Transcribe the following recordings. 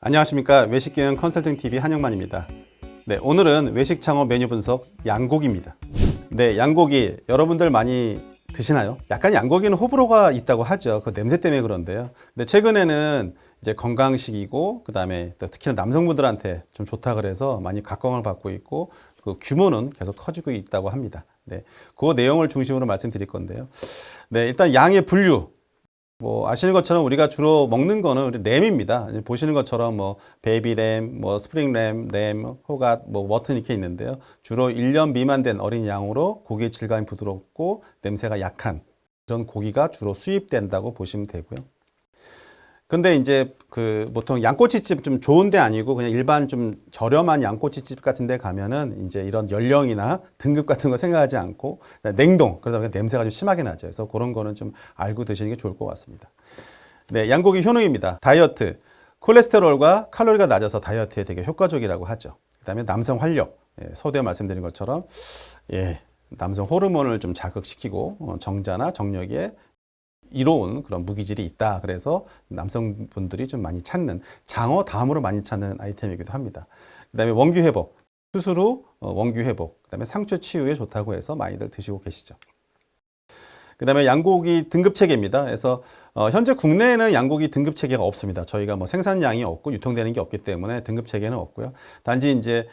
안녕하십니까. 외식경영 컨설팅TV 한영만입니다. 네, 오늘은 외식 창업 메뉴 분석 양고기입니다. 네, 양고기 여러분들 많이 드시나요? 약간 양고기는 호불호가 있다고 하죠. 그 냄새 때문에 그런데요. 근데 최근에는 이제 건강식이고 그다음에 또 특히나 남성분들한테 좀 좋다 그래서 많이 각광을 받고 있고 그 규모는 계속 커지고 있다고 합니다. 네, 그 내용을 중심으로 말씀드릴 건데요. 네, 일단 양의 분류. 아시는 것처럼 우리가 주로 먹는 거는 우리 램입니다. 보시는 것처럼 베이비램, 스프링램, 램, 호갓, 머튼 이렇게 있는데요. 주로 1년 미만 된 어린 양으로 고기의 질감이 부드럽고 냄새가 약한 이런 고기가 주로 수입된다고 보시면 되고요. 근데 이제 보통 양꼬치집 좀 좋은 데 아니고 그냥 일반 좀 저렴한 양꼬치집 같은 데 가면은 이제 이런 연령이나 등급 같은 거 생각하지 않고 냉동, 그러다 보니까 냄새가 좀 심하게 나죠. 그래서 그런 거는 좀 알고 드시는 게 좋을 것 같습니다. 네, 양고기 효능입니다. 다이어트, 콜레스테롤과 칼로리가 낮아서 다이어트에 되게 효과적이라고 하죠. 그 다음에 남성 활력, 서두에 말씀드린 것처럼 남성 호르몬을 좀 자극시키고 정자나 정력에 이로운 그런 무기질이 있다. 그래서 남성분들이 좀 많이 찾는 장어 다음으로 많이 찾는 아이템이기도 합니다. 그다음에 원기 회복, 수술 후 원기 회복, 그다음에 상처 치유에 좋다고 해서 많이들 드시고 계시죠. 그다음에 양고기 등급 체계입니다. 그래서 현재 국내에는 양고기 등급 체계가 없습니다. 저희가 생산량이 없고 유통되는 게 없기 때문에 등급 체계는 없고요. 단지 이제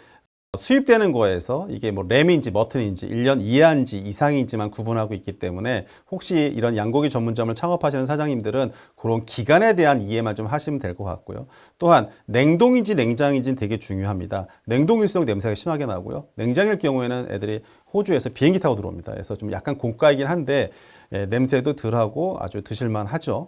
수입되는 거에서 이게 램인지 머튼인지 1년 이하인지 이상인지만 구분하고 있기 때문에 혹시 이런 양고기 전문점을 창업하시는 사장님들은 그런 기간에 대한 이해만 좀 하시면 될 것 같고요. 또한 냉동인지 냉장인지는 되게 중요합니다. 냉동일수록 냄새가 심하게 나고요. 냉장일 경우에는 애들이 호주에서 비행기 타고 들어옵니다. 그래서 좀 약간 고가이긴 한데 냄새도 덜하고 아주 드실만 하죠.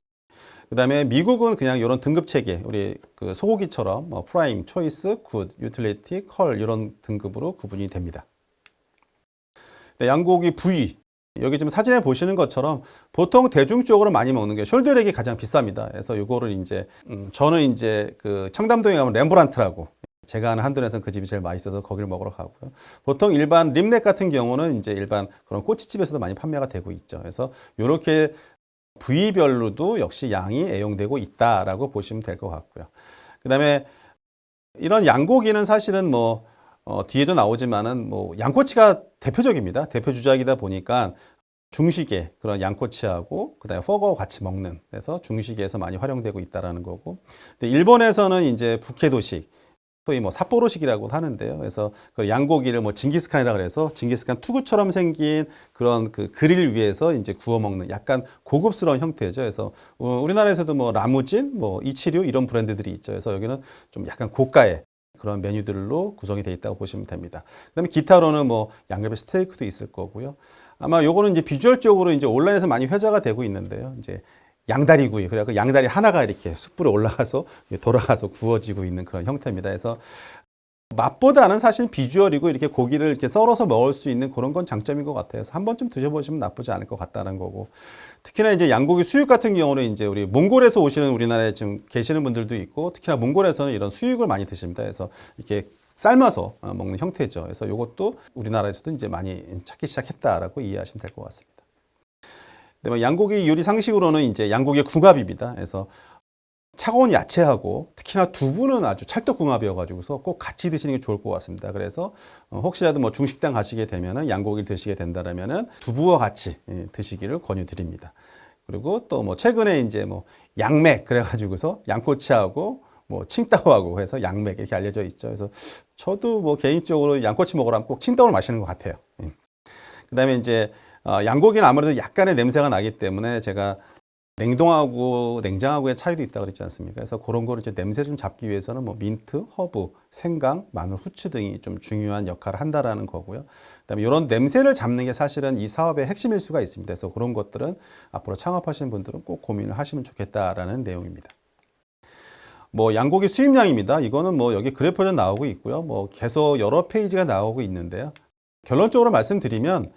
그 다음에 미국은 그냥 이런 등급 체계, 우리 소고기처럼 프라임, 초이스, 굿, 유틸리티, 컬 이런 등급으로 구분이 됩니다. 양고기 부위, 여기 지금 사진에 보시는 것처럼 보통 대중적으로 많이 먹는 게 숄더렉이 가장 비쌉니다. 그래서 이거를 이제 저는 이제 청담동에 가면 렘브란트라고 제가 아는 한돈에서는 그 집이 제일 맛있어서 거기를 먹으러 가고요. 보통 일반 림넥 같은 경우는 이제 일반 그런 꼬치집에서도 많이 판매가 되고 있죠. 그래서 이렇게 부위별로도 역시 양이 애용되고 있다라고 보시면 될 것 같고요. 그 다음에 이런 양고기는 사실은 뒤에도 나오지만은 양꼬치가 대표적입니다. 대표 주작이다 보니까 중식에 그런 양꼬치하고 그다음에 퍼거와 같이 먹는, 그래서 중식에서 많이 활용되고 있다라는 거고. 근데 일본에서는 이제 북해도식, 소위 삿포로식이라고 하는데요. 그래서 그 양고기를 징기스칸이라 그래서 징기스칸 투구처럼 생긴 그런 그릴 위에서 이제 구워 먹는 약간 고급스러운 형태죠. 그래서 우리나라에서도 라무진, 이치류 이런 브랜드들이 있죠. 그래서 여기는 좀 약간 고가의 그런 메뉴들로 구성이 되어 있다고 보시면 됩니다. 그다음에 기타로는 양갈비 스테이크도 있을 거고요. 아마 요거는 이제 비주얼적으로 이제 온라인에서 많이 회자가 되고 있는데요. 이제 양다리 구이, 그래서 양다리 하나가 이렇게 숯불에 올라가서 돌아가서 구워지고 있는 그런 형태입니다. 그래서 맛보다는 사실 비주얼이고 이렇게 고기를 이렇게 썰어서 먹을 수 있는 그런 건 장점인 것 같아요. 그래서 한 번쯤 드셔보시면 나쁘지 않을 것 같다는 거고. 특히나 이제 양고기 수육 같은 경우는 이제 우리 몽골에서 오시는 우리나라에 지금 계시는 분들도 있고, 특히나 몽골에서는 이런 수육을 많이 드십니다. 그래서 이렇게 삶아서 먹는 형태죠. 그래서 이것도 우리나라에서도 이제 많이 찾기 시작했다라고 이해하시면 될 것 같습니다. 양고기 요리 상식으로는 이제 양고기의 궁합입니다. 그래서 차가운 야채하고 특히나 두부는 아주 찰떡궁합이어가지고서 꼭 같이 드시는 게 좋을 것 같습니다. 그래서 혹시라도 중식당 가시게 되면은 양고기를 드시게 된다라면은 두부와 같이 드시기를 권유드립니다. 그리고 또 최근에 이제 양맥 그래가지고서 양꼬치하고 칭따오하고 해서 양맥 이렇게 알려져 있죠. 그래서 저도 개인적으로 양꼬치 먹으라면 꼭 칭따오를 마시는 것 같아요. 그다음에 이제 양고기는 아무래도 약간의 냄새가 나기 때문에 제가 냉동하고 냉장하고의 차이도 있다고 그랬지 않습니까? 그래서 그런 거를 이제 냄새 좀 잡기 위해서는 민트, 허브, 생강, 마늘, 후추 등이 좀 중요한 역할을 한다라는 거고요. 그다음에 이런 냄새를 잡는 게 사실은 이 사업의 핵심일 수가 있습니다. 그래서 그런 것들은 앞으로 창업하시는 분들은 꼭 고민을 하시면 좋겠다라는 내용입니다. 양고기 수입량입니다. 이거는 여기 그래프에 나오고 있고요. 계속 여러 페이지가 나오고 있는데요. 결론적으로 말씀드리면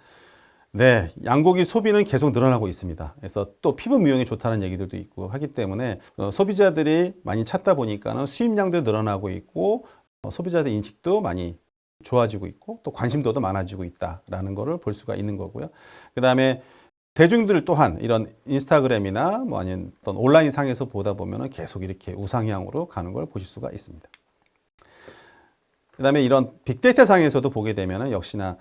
양고기 소비는 계속 늘어나고 있습니다. 그래서 또 피부 미용에 좋다는 얘기들도 있고 하기 때문에 소비자들이 많이 찾다 보니까는 수입량도 늘어나고 있고 소비자들 인식도 많이 좋아지고 있고 또 관심도도 많아지고 있다라는 것을 볼 수가 있는 거고요. 그 다음에 대중들 또한 이런 인스타그램이나 뭐 아니면 어떤 온라인 상에서 보다 보면은 계속 이렇게 우상향으로 가는 걸 보실 수가 있습니다. 그다음에 이런 빅데이터 상에서도 보게 되면은 역시나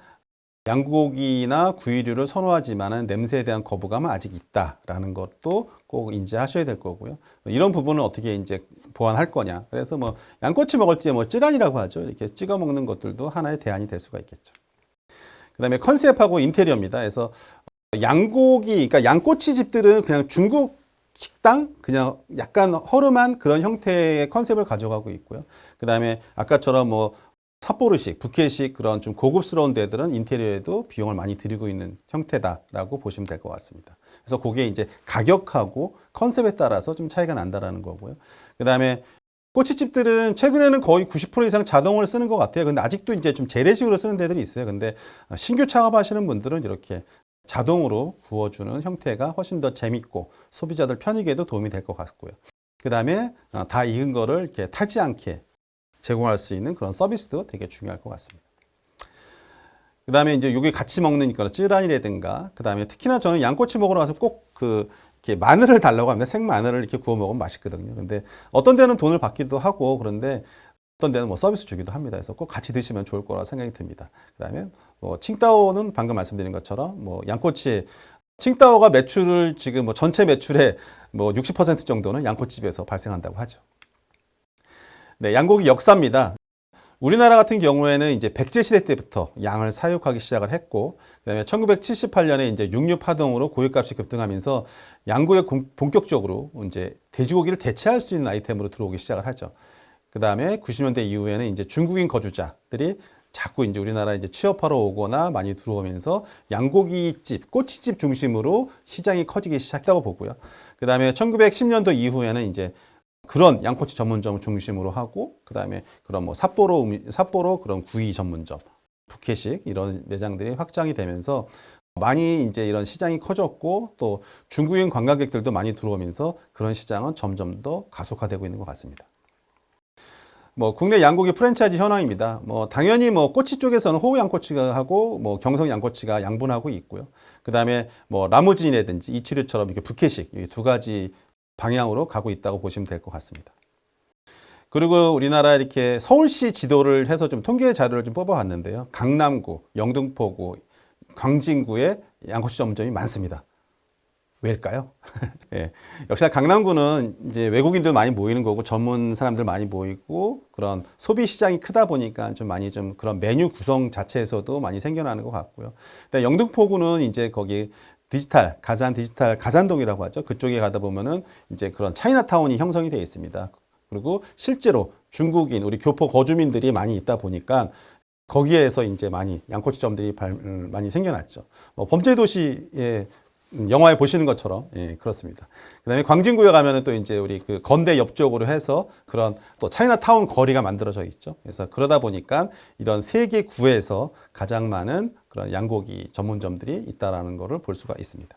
양고기나 구이류를 선호하지만은 냄새에 대한 거부감은 아직 있다라는 것도 꼭 인지하셔야 될 거고요. 이런 부분은 어떻게 이제 보완할 거냐. 그래서 뭐 양꼬치 먹을 때 뭐 찌란이라고 하죠. 이렇게 찍어 먹는 것들도 하나의 대안이 될 수가 있겠죠. 그다음에 컨셉하고 인테리어입니다. 그래서 양고기, 그러니까 양꼬치 집들은 그냥 중국 식당? 그냥 약간 허름한 그런 형태의 컨셉을 가져가고 있고요. 그 다음에 아까처럼 뭐 삿포로식, 북해식 그런 좀 고급스러운 데들은 인테리어에도 비용을 많이 들이고 있는 형태다라고 보시면 될 것 같습니다. 그래서 그게 이제 가격하고 컨셉에 따라서 좀 차이가 난다라는 거고요. 그 다음에 꼬치집들은 최근에는 거의 90% 이상 자동을 쓰는 것 같아요. 근데 아직도 이제 좀 재래식으로 쓰는 데들이 있어요. 근데 신규 창업하시는 분들은 이렇게 자동으로 구워주는 형태가 훨씬 더 재밌고 소비자들 편익에도 도움이 될 것 같고요. 그 다음에 다 익은 거를 이렇게 타지 않게 제공할 수 있는 그런 서비스도 되게 중요할 것 같습니다. 그 다음에 이제 여기 같이 먹는 그런 찌란이라든가, 그 다음에 특히나 저는 양꼬치 먹으러 가서 꼭 이렇게 마늘을 달라고 합니다. 생마늘을 이렇게 구워 먹으면 맛있거든요. 근데 어떤 데는 돈을 받기도 하고 그런데 어떤 데는 뭐 서비스 주기도 합니다. 그래서 꼭 같이 드시면 좋을 거라 생각이 듭니다. 그 다음에 뭐 칭따오는 방금 말씀드린 것처럼 뭐 양꼬치, 칭따오가 매출을 지금 뭐 전체 매출의 뭐 60% 정도는 양꼬치집에서 발생한다고 하죠. 네, 양고기 역사입니다. 우리나라 같은 경우에는 이제 백제 시대 때부터 양을 사육하기 시작을 했고, 그다음에 1978년에 이제 육류 파동으로 고기값이 급등하면서 양고기가 본격적으로 이제 돼지고기를 대체할 수 있는 아이템으로 들어오기 시작을 하죠. 그다음에 90년대 이후에는 이제 중국인 거주자들이 자꾸 이제 우리나라 이제 취업하러 오거나 많이 들어오면서 양고기집, 꼬치집 중심으로 시장이 커지기 시작했다고 보고요. 그다음에 1910년도 이후에는 이제 그런 양꼬치 전문점을 중심으로 하고, 그 다음에 그런 뭐 삿포로 그런 구이 전문점, 북해식 이런 매장들이 확장이 되면서 많이 이제 이런 시장이 커졌고 또 중국인 관광객들도 많이 들어오면서 그런 시장은 점점 더 가속화되고 있는 것 같습니다. 뭐 국내 양고기 프랜차이즈 현황입니다. 뭐 당연히 뭐 꼬치 쪽에서는 호우 양꼬치가 하고 뭐 경성 양꼬치가 양분하고 있고요. 그 다음에 뭐 라무진이라든지 이치류처럼 이렇게 북해식 이 두 가지 방향으로 가고 있다고 보시면 될 것 같습니다. 그리고 우리나라 이렇게 서울시 지도를 해서 좀 통계 자료를 좀 뽑아봤는데요. 강남구, 영등포구, 광진구에 양꼬치 전문점이 많습니다. 왜일까요? 예. 역시나 강남구는 이제 외국인들 많이 모이는 거고 전문 사람들 많이 모이고 그런 소비 시장이 크다 보니까 좀 많이 좀 그런 메뉴 구성 자체에서도 많이 생겨나는 것 같고요. 영등포구는 이제 거기 가산 디지털 가산동이라고 하죠. 그쪽에 가다 보면은 이제 그런 차이나타운이 형성이 되어 있습니다. 그리고 실제로 중국인, 우리 교포 거주민들이 많이 있다 보니까 거기에서 이제 많이 양꼬치점들이 많이 생겨났죠. 뭐 범죄도시의 영화에 보시는 것처럼 예, 그렇습니다. 그다음에 광진구에 가면은 또 이제 우리 그 건대 옆쪽으로 해서 그런 또 차이나타운 거리가 만들어져 있죠. 그래서 그러다 보니까 이런 세 개 구에서 가장 많은 그런 양고기 전문점들이 있다라는 것을 볼 수가 있습니다.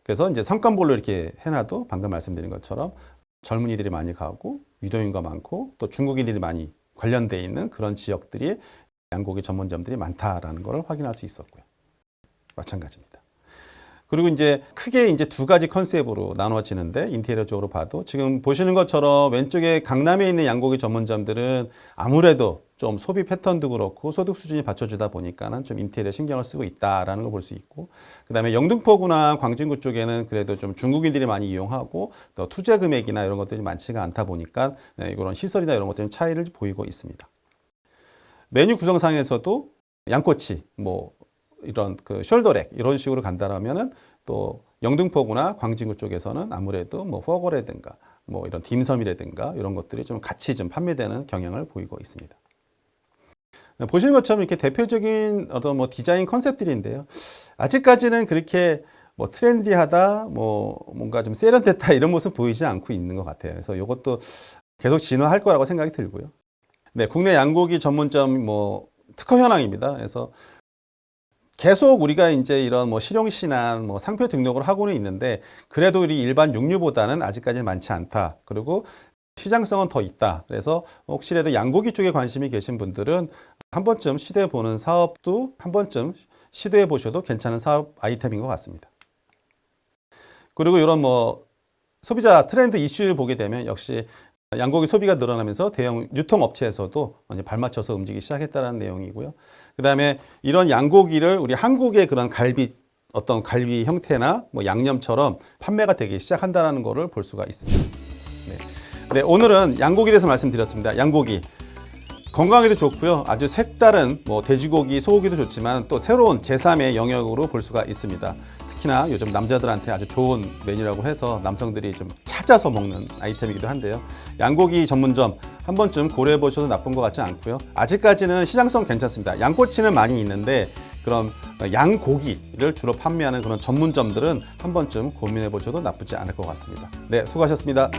그래서 이제 삼관볼로 이렇게 해놔도 방금 말씀드린 것처럼 젊은이들이 많이 가고 유도인가 많고 또 중국인들이 많이 관련돼 있는 그런 지역들이 양고기 전문점들이 많다라는 것을 확인할 수 있었고요. 마찬가지입니다. 그리고 이제 크게 이제 두 가지 컨셉으로 나눠지는데 인테리어적으로 봐도 지금 보시는 것처럼 왼쪽에 강남에 있는 양고기 전문점들은 아무래도 좀 소비 패턴도 그렇고 소득 수준이 받쳐주다 보니까는 좀 인테리어 신경을 쓰고 있다라는 걸 볼 수 있고, 그다음에 영등포구나 광진구 쪽에는 그래도 좀 중국인들이 많이 이용하고 또 투자 금액이나 이런 것들이 많지가 않다 보니까 이런 시설이나 이런 것들이 차이를 보이고 있습니다. 메뉴 구성상에서도 양꼬치, 뭐 이런 그 숄더렉 이런 식으로 간다라면은 또 영등포구나 광진구 쪽에서는 아무래도 뭐 포거라든가 뭐 이런 딤섬이라든가 이런 것들이 좀 같이 좀 판매되는 경향을 보이고 있습니다. 보시는 것처럼 이렇게 대표적인 어떤 뭐 디자인 컨셉들인데요. 아직까지는 그렇게 뭐 트렌디하다, 뭐 뭔가 좀 세련됐다 이런 모습 보이지 않고 있는 것 같아요. 그래서 이것도 계속 진화할 거라고 생각이 들고요. 네, 국내 양고기 전문점 뭐 특허 현황입니다. 그래서 계속 우리가 이제 이런 뭐 실용신안, 뭐 상표 등록을 하고는 있는데 그래도 우리 일반 육류보다는 아직까지는 많지 않다. 그리고 시장성은 더 있다. 그래서 혹시라도 양고기 쪽에 관심이 계신 분들은 한 번쯤 시도해 보는 사업도 한 번쯤 시도해 보셔도 괜찮은 사업 아이템인 것 같습니다. 그리고 이런 뭐 소비자 트렌드 이슈 보게 되면 역시 양고기 소비가 늘어나면서 대형 유통업체에서도 발맞춰서 움직이기 시작했다는 내용이고요. 그 다음에 이런 양고기를 우리 한국의 그런 어떤 갈비 형태나 뭐 양념처럼 판매가 되기 시작한다는 것을 볼 수가 있습니다. 네, 오늘은 양고기에 대해서 말씀드렸습니다. 양고기. 건강에도 좋고요. 아주 색다른 뭐 돼지고기, 소고기도 좋지만 또 새로운 제3의 영역으로 볼 수가 있습니다. 특히나 요즘 남자들한테 아주 좋은 메뉴라고 해서 남성들이 좀 찾아서 먹는 아이템이기도 한데요. 양고기 전문점 한 번쯤 고려해 보셔도 나쁜 것 같지 않고요. 아직까지는 시장성 괜찮습니다. 양꼬치는 많이 있는데 그런 양고기를 주로 판매하는 그런 전문점들은 한 번쯤 고민해 보셔도 나쁘지 않을 것 같습니다. 네, 수고하셨습니다.